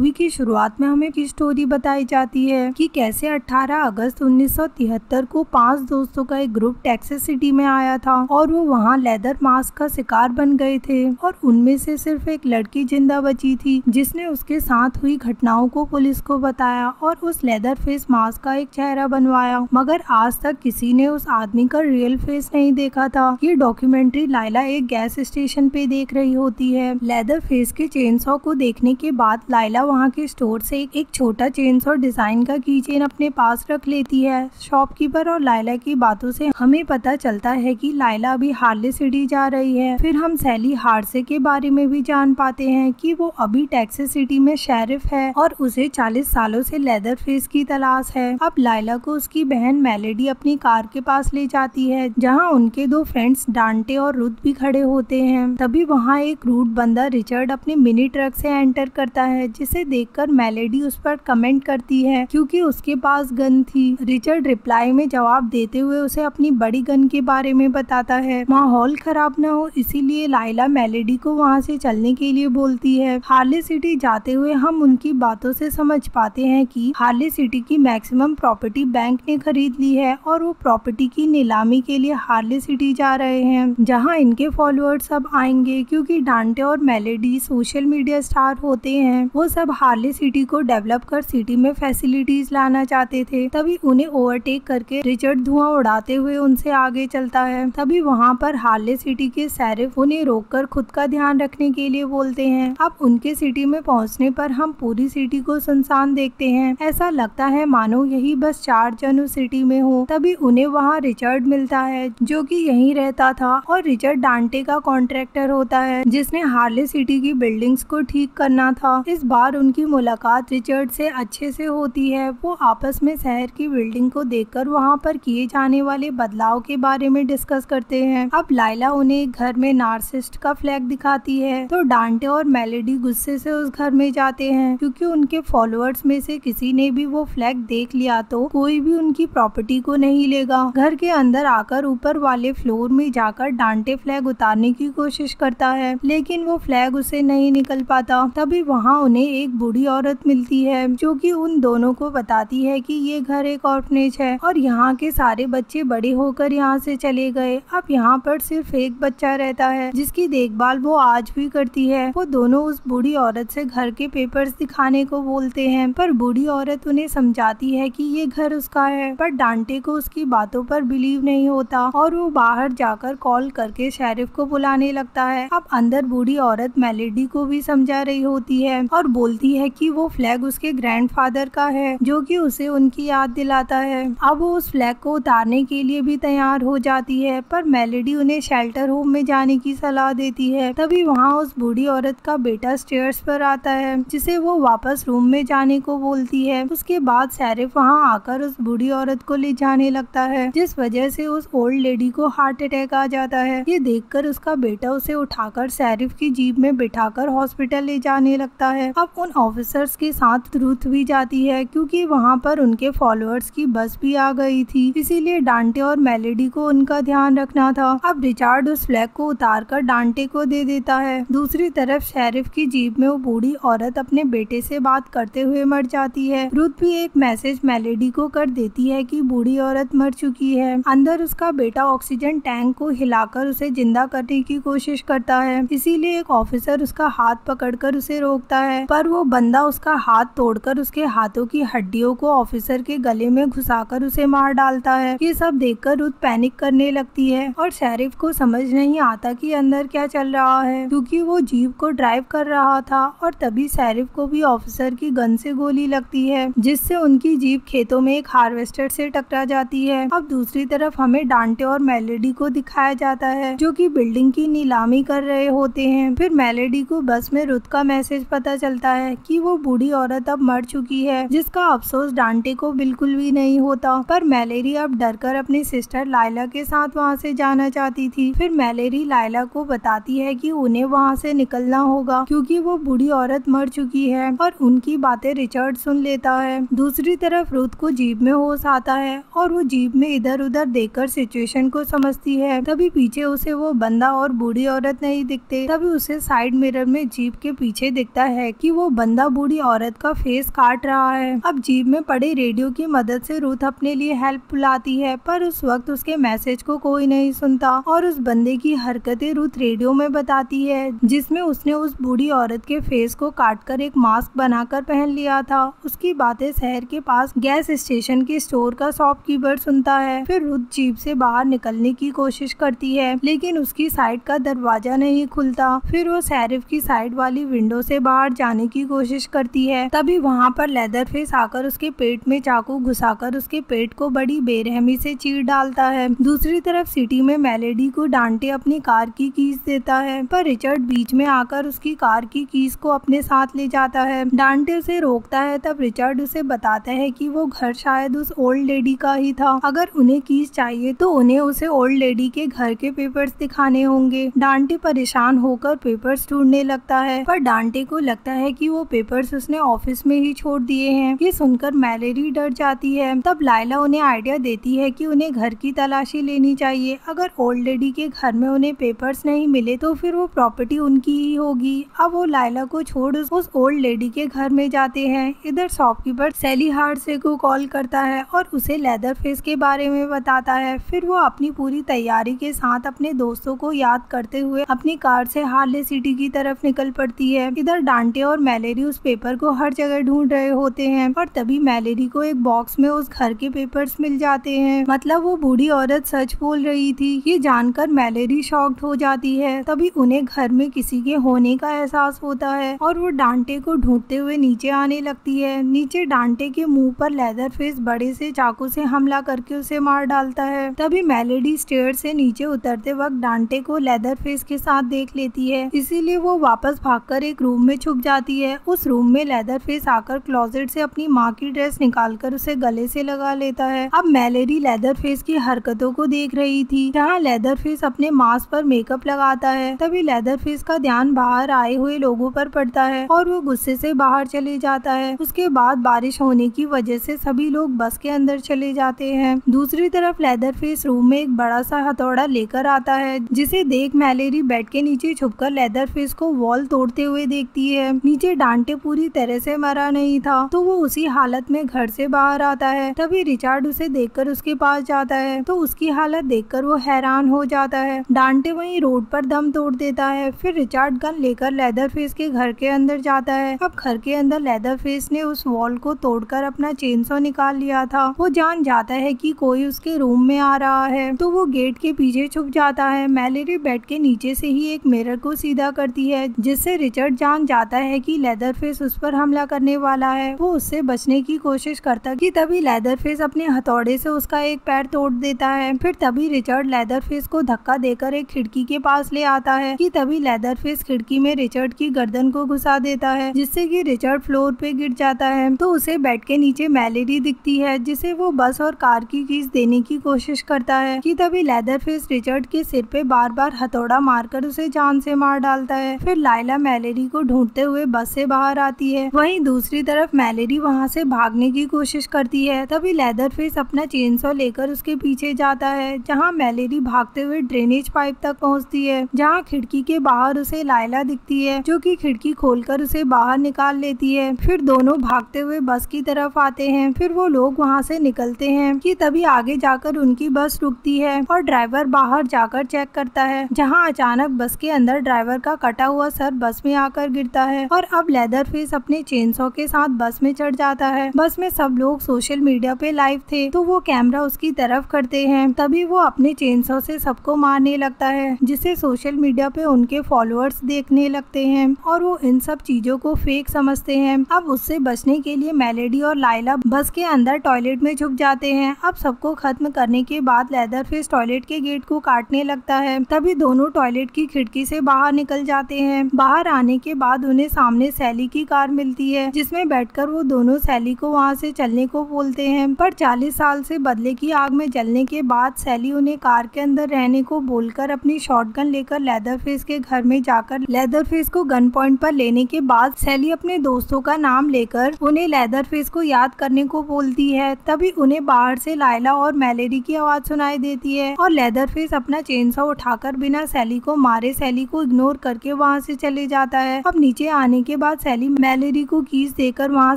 Movie की शुरुआत में हमें की स्टोरी बताई जाती है कि कैसे 18 अगस्त 1973 को 5 दोस्तों का एक ग्रुप टेक्सास सिटी में आया था और वो वहाँ लेदर मास्क का शिकार बन गए थे और उनमें से सिर्फ एक लड़की जिंदा बची थी जिसने उसके साथ हुई घटनाओं को पुलिस को बताया और उस लेदर फेस मास्क का एक चेहरा बनवाया, मगर आज तक किसी ने उस आदमी का रियल फेस नहीं देखा था। ये डॉक्यूमेंट्री लाइला एक गैस स्टेशन पे देख रही होती है। लेदर फेस के चेनसॉ को देखने के बाद लाइला वहाँ के स्टोर से एक छोटा चेनसॉ डिजाइन का कीचेन अपने पास रख लेती है। शॉपकीपर और लाइला की बातों से हमें पता चलता है कि लाइला अभी हार्ले सिटी जा रही है। फिर हम सैली हार्से के बारे में भी जान पाते हैं कि वो अभी टेक्सास सिटी में शेरिफ है और उसे 40 सालों से लेदर फेस की तलाश है। अब लाइला को उसकी बहन मेलेडी अपनी कार के पास ले जाती है जहाँ उनके 2 फ्रेंड्स डांटे और रुथ भी खड़े होते हैं। तभी वहाँ एक रूड बंदा रिचर्ड अपने मिनी ट्रक से एंटर करता है जिसे देखकर मेलेडी उस पर कमेंट करती है क्योंकि उसके पास गन थी। रिचर्ड रिप्लाई में जवाब देते हुए उसे अपनी बड़ी गन के बारे में बताता है। माहौल खराब न हो इसीलिए लाइला मेलेडी को वहाँ से चलने के लिए बोलती है। हार्ले सिटी जाते हुए हम उनकी बातों से समझ पाते हैं कि हार्ले सिटी की मैक्सिमम प्रॉपर्टी बैंक ने खरीद ली है और वो प्रॉपर्टी की नीलामी के लिए हार्ले सिटी जा रहे हैं जहाँ इनके फॉलोअर्स सब आएंगे क्योंकि डांटे और मेलेडी सोशल मीडिया स्टार होते हैं। वो सब हार्ले सिटी को डेवलप कर सिटी में फैसिलिटीज लाना चाहते थे। तभी उन्हें ओवरटेक करके रिचर्ड धुआं उड़ाते हुए उनसे आगे चलता है। तभी वहाँ पर हार्ले सिटी के शेरिफ उन्हें रोककर खुद का ध्यान रखने के लिए बोलते हैं। अब उनके सिटी में पहुँचने पर हम पूरी सिटी को सुनसान देखते हैं। ऐसा लगता है मानो यही बस 4 जन उस सिटी में हो। तभी उन्हें वहाँ रिचर्ड मिलता है जो कि यहीं रहता था और रिचर्ड डांटे का कॉन्ट्रैक्टर होता है जिसने हार्ले सिटी की बिल्डिंग्स को ठीक करना था। इस बार उनकी मुलाकात रिचर्ड से अच्छे से होती है। वो आपस में शहर की बिल्डिंग को देखकर वहाँ पर किए जाने वाले बदलाव के बारे में डिस्कस करते हैं। अब लाइला उन्हें एक घर में नार्सिसिस्ट का फ्लैग दिखाती है तो डांटे और मेलेडी गुस्से से उस घर में जाते हैं क्योंकि उनके फॉलोअर्स में से किसी ने भी वो फ्लैग देख लिया तो कोई भी उनकी प्रॉपर्टी को नहीं लेगा। घर के अंदर आकर ऊपर वाले फ्लोर में जाकर डांटे फ्लैग उतारने की कोशिश करता है लेकिन वो फ्लैग उसे नहीं निकल पाता। तभी वहाँ उन्हें एक बूढ़ी औरत मिलती है जो कि उन दोनों को बताती है कि ये घर एक ऑर्फनेज है और यहाँ के सारे बच्चे बड़े होकर यहाँ से चले गए। अब यहाँ पर सिर्फ एक बच्चा रहता है जिसकी देखभाल वो आज भी करती है। वो दोनों उस बूढ़ी औरत से घर के पेपर्स दिखाने को बोलते हैं पर बूढ़ी औरत उन्हें समझाती है कि ये घर उसका है, पर डांटे को उसकी बातों पर बिलीव नहीं होता और वो बाहर जाकर कॉल करके शेरिफ को बुलाने लगता है। अब अंदर बूढ़ी औरत मेलेडी को भी समझा रही होती है और बोलती है कि वो फ्लैग उसके ग्रैंडफादर का है जो कि उसे उनकी याद दिलाता है। अब वो उस फ्लैग को उतारने के लिए भी तैयार हो जाती है पर मेलेडी उन्हें शेल्टर होम में जाने की सलाह देती है। तभी वहाँ उस बूढ़ी औरत का बेटा स्टेयर्स पर आता है जिसे वो वापस रूम में जाने को बोलती है। उसके बाद शेरिफ वहाँ आकर उस बूढ़ी औरत को ले जाने लगता है जिस वजह से उस ओल्ड लेडी को हार्ट अटैक आ जाता है। ये देखकर उसका बेटा उसे उठाकर शेरिफ की जीप में बिठाकर हॉस्पिटल ले जाने लगता है। अब उन ऑफिसर्स के साथ रुथ भी जाती है क्योंकि वहाँ पर उनके फॉलोअर्स की बस भी आ गई थी, इसीलिए डांटे और मेलेडी को उनका ध्यान रखना था। अब रिचर्ड उस फ्लैग को उतारकर डांटे को दे देता है। दूसरी तरफ शेरिफ की जीप में वो बूढ़ी औरत अपने बेटे से बात करते हुए मर जाती है। रुथ भी एक मैसेज मेलेडी को कर देती है कि बूढ़ी औरत मर चुकी है। अंदर उसका बेटा ऑक्सीजन टैंक को हिलाकर उसे जिंदा करने की कोशिश करता है, इसीलिए एक ऑफिसर उसका हाथ पकड़कर उसे रोकता है पर वो बंदा उसका हाथ तोड़कर उसके हाथों की हड्डियों को ऑफिसर के गले में घुसाकर उसे मार डालता है। ये सब देखकर रुथ पैनिक करने लगती है और शेरिफ को समझ नहीं आता कि अंदर क्या चल रहा है क्योंकि वो जीप को ड्राइव कर रहा था और तभी शेरिफ को भी ऑफिसर की गन से गोली लगती है जिससे उनकी जीप खेतों में एक हार्वेस्टर से टकरा जाती है। अब दूसरी तरफ हमें डांटे और मेलेडी को दिखाया जाता है जो कि बिल्डिंग की नीलामी कर रहे होते हैं। फिर मेलेडी को बस में रुथ का मैसेज पता चलता है कि वो बूढ़ी औरत अब मर चुकी है जिसका अफसोस डांटे को बिल्कुल भी नहीं होता। पर मेलेडी अब डरकर अपनी सिस्टर लाइला के साथ वहाँ से जाना चाहती थी। फिर मेलेडी लाइला को बताती है कि उन्हें वहाँ से निकलना होगा क्योंकि वो बूढ़ी औरत मर चुकी है और उनकी बातें रिचर्ड सुन लेता है। दूसरी तरफ रुथ को जीप में होश आता है और वो जीप में इधर उधर देखकर सिचुएशन को समझती है। तभी पीछे उसे वो बंदा और बूढ़ी औरत नहीं दिखते। तभी उसे साइड मिरर में जीप के पीछे दिखता है कि वो बंदा बूढ़ी औरत का फेस काट रहा है। अब जीप में पड़े रेडियो की मदद से रुथ अपने लिए हेल्प बुलाती है, पर उस वक्त उसके मैसेज को कोई नहीं सुनता और उस बंदे की हरकतें रुथ रेडियो में बताती है, जिसमें उसने उस बूढ़ी औरत के फेस को काटकर एक मास्क बनाकर पहन लिया था। उसकी बातें शहर के पास गैस स्टेशन के स्टोर का शॉपकीपर सुनता है। फिर रुथ जीप से बाहर निकलने की कोशिश करती है, लेकिन उसकी साइड का दरवाजा नहीं खुलता। फिर वो शेरिफ की साइड वाली विंडो से बाहर जाने की कोशिश करती है। तभी वहाँ पर लेदरफेस आकर उसके पेट में चाकू घुसाकर उसके पेट को बड़ी बेरहमी से चीर डालता है। दूसरी तरफ सिटी में मेलेडी को डांटे अपनी कार की कीज देता है, पर रिचर्ड बीच में आकर उसकी कार की कीज को अपने साथ ले जाता है। डांटे उसे रोकता है, तब रिचर्ड उसे बताता है कि वो घर शायद उस ओल्ड लेडी का ही था। अगर उन्हें कीज चाहिए तो उन्हें उसे ओल्ड लेडी के घर के पेपर्स दिखाने होंगे। डांटे परेशान होकर पेपर्स ढूंढने लगता है, पर डांटे को लगता है कि वो पेपर्स उसने ऑफिस में ही छोड़ दिए हैं। ये सुनकर मैलेरी डर जाती है। तब लाइला उन्हें आइडिया देती है कि उन्हें घर की तलाशी लेनी चाहिए। अगर ओल्ड लेडी के घर में उन्हें पेपर्स नहीं मिले तो फिर वो प्रॉपर्टी उनकी ही होगी। अब वो लाइला को छोड़ उस ओल्ड लेडी के घर में जाते हैं। इधर शॉपकीपर सैली हार्डसे को कॉल करता है और उसे लेदरफेस के बारे में बताता है। फिर वो अपनी पूरी तैयारी के साथ अपने दोस्तों को याद करते हुए अपनी कार से हार्ले सिटी की तरफ निकल पड़ती है। इधर डांटे और मैलेरी उस पेपर को हर जगह ढूंढ रहे होते हैं और तभी मैलेरी को एक बॉक्स में उस घर के पेपर्स मिल जाते हैं। मतलब वो बूढ़ी औरत सच बोल रही थी। ये जानकर मैलेरी शॉक्ड हो जाती है। तभी उन्हें घर में किसी के होने का एहसास होता है और वो डांटे को ढूंढते हुए नीचे आने लगती है। नीचे डांटे के मुंह पर लेदरफेस बड़े से चाकू से हमला करके उसे मार डालता है। तभी मैलेडी स्टेयर से नीचे उतरते वक्त डांटे को लेदरफेस के साथ देख लेती है, इसीलिए वो वापस भागकर एक रूम में छुप जाती है। उस रूम में लेदरफेस आकर क्लोजेट से अपनी माँ की ड्रेस निकालकर उसे गले से लगा लेता है। अब मैलेरी लेदरफेस की हरकतों को देख रही थी, जहाँ लेदरफेस अपने मास्क पर मेकअप लगाता है। तभी लेदरफेस का ध्यान बाहर आए हुए लोगों पर पड़ता है और वो गुस्से से बाहर चले जाता है। उसके बाद बारिश होने की वजह से सभी लोग बस के अंदर चले जाते हैं। दूसरी तरफ लेदरफेस रूम में एक बड़ा सा हथौड़ा लेकर आता है, जिसे देख मैलेरी बेड के नीचे छुपकर लेदरफेस को वॉल तोड़ते हुए देखती है। नीचे डांटे पूरी तरह से मरा नहीं था, तो वो उसी हालत में घर से बाहर आता है। तभी रिचर्ड उसे देखकर उसके पास जाता है, तो उसकी हालत देखकर वो हैरान हो जाता है। डांटे वहीं रोड पर दम तोड़ देता है। फिर रिचर्ड गन लेकर लेदरफेस के घर के अंदर जाता है। अब घर के अंदर लेदरफेस ने उस वॉल को तोड़कर अपना चेनसॉ निकाल लिया था। वो जान जाता है कि कोई उसके रूम में आ रहा है, तो वो गेट के पीछे छुप जाता है। मैलेरी बेड के नीचे से ही एक मिरर को सीधा करती है, जिससे रिचर्ड जान जाता है कि लेदरफेस उस पर हमला करने वाला है। वो उससे बचने की कोशिश करता कि तभी लेदरफेस अपने हथौड़े से उसका एक पैर तोड़ देता है। फिर तभी रिचर्ड लेदरफेस को धक्का देकर एक खिड़की के पास ले आता है कि तभी लेदरफेस खिड़की में रिचर्ड की गर्दन को घुसा देता है, जिससे कि रिचर्ड फ्लोर पे गिर जाता है। तो उसे बेड के नीचे मैलेरी दिखती है, जिसे वो बस और कार की कीज देने की कोशिश करता है कि तभी लेदरफेस रिचर्ड के सिर पे बार बार हथौड़ा मारकर उसे जान से मार डालता है। फिर लाइला मैलेरी को ढूंढते हुए बस से बाहर आती है। वहीं दूसरी तरफ मैलेरी वहाँ से भागने की कोशिश करती है। तभी लेदरफेस अपना चेनसॉ लेकर उसके पीछे जाता है, जहाँ मैलेरी भागते हुए ड्रेनेज पाइप तक पहुँचती है, जहाँ खिड़की के बाहर उसे लाइला दिखती है, जो कि खिड़की खोलकर उसे बाहर निकाल लेती है। फिर दोनों भागते हुए बस की तरफ आते हैं। फिर वो लोग वहाँ से निकलते हैं कि तभी आगे जाकर उनकी बस रुकती है और ड्राइवर बाहर जाकर चेक करता है, जहाँ अचानक बस के अंदर ड्राइवर का कटा हुआ सर बस में आकर गिरता है और अब लेदरफेस अपने चेनसॉ के साथ बस में चढ़ जाता है। बस में सब लोग सोशल मीडिया पे लाइव थे, तो वो कैमरा उसकी तरफ करते हैं। तभी वो अपने चेनसॉ से सबको मारने लगता है, जिसे सोशल मीडिया पे उनके फॉलोअर्स देखने लगते हैं और वो इन सब चीजों को फेक समझते हैं। अब उससे बचने के लिए मेलेडी और लाइला बस के अंदर टॉयलेट में छुप जाते हैं। अब सबको खत्म करने के बाद लेदरफेस टॉयलेट के गेट को काटने लगता है। तभी दोनों टॉयलेट की खिड़की से बाहर निकल जाते हैं। बाहर आने के बाद उन्हें सामने सैली की कार मिलती है, जिसमें बैठकर वो दोनों सैली को वहाँ से चलने को बोलते हैं। पर 40 साल से बदले की आग में जलने के बाद सैली उन्हें कार के अंदर रहने को बोलकर अपनी शॉटगन लेकर लेदरफेस के घर में जाकर लेदरफेस को गन पॉइंट पर लेने के बाद सैली अपने दोस्तों का नाम लेकर उन्हें लेदरफेस को याद करने को बोलती है। तभी उन्हें बाहर से लाइला और मैलेरी की आवाज सुनाई देती है और लेदरफेस अपना चेनसॉ उठाकर बिना सैली को मारे सैली को इग्नोर करके वहाँ से चले जाता है। अब नीचे आने के बाद सैली मैलेरी को कीज देकर वहाँ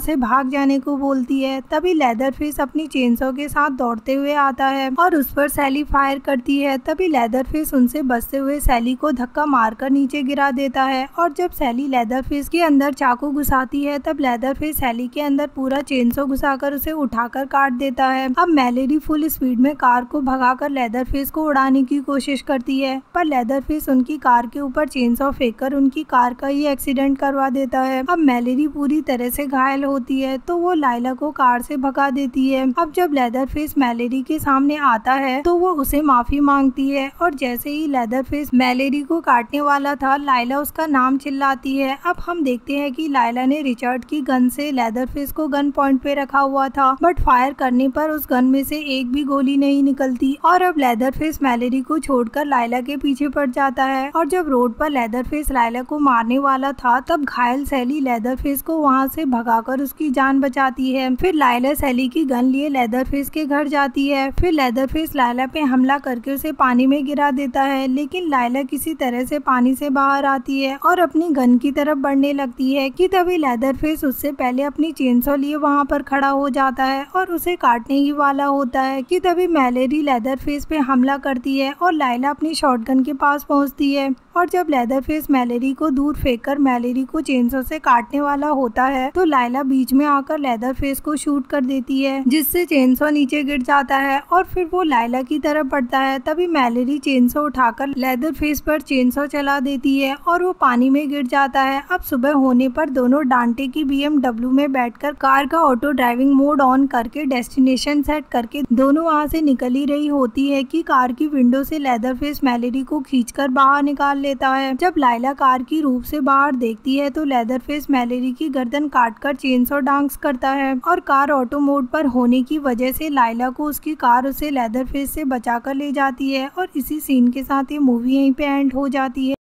से भाग जाने को बोलती है। तभी लेदरफेस अपनी चेनसॉ के साथ दौड़ते हुए आता है और उस पर सैली फायर करती है। तभी लेदरफेस उनसे बचते हुए सैली को धक्का मारकर नीचे गिरा देता है और जब सैली लेदरफेस के अंदर चाकू घुसाती है तब लेदरफेस सैली के अंदर पूरा चेनसॉ घुसाकर उसे उठाकर काट देता है। अब मैलेरी फुल स्पीड में कार को भगाकर लेदरफेस को उड़ाने की कोशिश करती है, पर लेदरफेस उनकी कार के ऊपर चेनसॉ फेंककर उनकी कार का ही एक्सीडेंट करवा देता है। अब मैलेरी पूरी तरह से घायल होती है तो वो लाइला को कार से भगा देती है। अब जब लेदरफेस मैलेरी के सामने आता है तो वो उसे माफी मांगती है और जैसे ही लेदरफेस मैलेरी को काटने वाला था लाइला उसका नाम चिल्लाती है। अब हम देखते हैं कि लाइला ने रिचर्ड की गन से लेदरफेस को गन पॉइंट पे रखा हुआ था, बट फायर करने पर उस गन में से एक भी गोली नहीं निकलती और अब लेदरफेस मैलेरी को छोड़कर लाइला के पीछे पड़ जाता है। और जब रोड पर लेदरफेस लाइला को मारने वाला था तब घायल सैली लेदरफेस को वहाँ से भगाकर उसकी जान बचाती है। फिर लाइला सैली की गन लिए लेदरफेस के घर जाती है। फिर लेदरफेस लाइला पे हमला करके उसे पानी में गिरा देता है, लेकिन लाइला किसी तरह से पानी से बाहर आती है और अपनी गन की तरफ बढ़ने लगती है कि तभी लेदरफेस उससे पहले अपनी चेनसॉ लिए वहाँ पर खड़ा हो जाता है और उसे काटने ही वाला होता है कि तभी मैलेरी लेदरफेस पे हमला करती है और लाइला अपनी शॉटगन के पास पहुँचती है और जब लेदरफेस मैलेरी को दूर फेंककर मैलेरी को चेनसॉ से काटने वाला होता है तो लाइला बीच में आकर लेदरफेस को शूट कर देती है, जिससे चेनसॉ नीचे गिर जाता है और फिर वो लाइला की तरफ बढ़ता है। तभी मैलेरी चेनसॉ उठाकर लेदरफेस पर चेनसॉ चला देती है और वो पानी में गिर जाता है। अब सुबह होने पर दोनों डांटे की BMW में बैठकर कार का ऑटो ड्राइविंग मोड ऑन करके डेस्टिनेशन सेट करके दोनों वहाँ से निकल ही रही होती है कि कार की विंडो से लेदरफेस मैलेरी को खींचकर बाहर निकाल लेता है। जब लाइला कार की रूफ से बाहर देखती है तो लेदरफेस मैलेरी की गर्दन काटकर चेनसॉ डांस करता है और कार ऑटो मोड पर होने की वजह से लाइला को उसकी कार उसे लेदरफेस से बचाकर ले जाती है और इसी सीन के साथ ये मूवी यहीं पे एंड हो जाती है।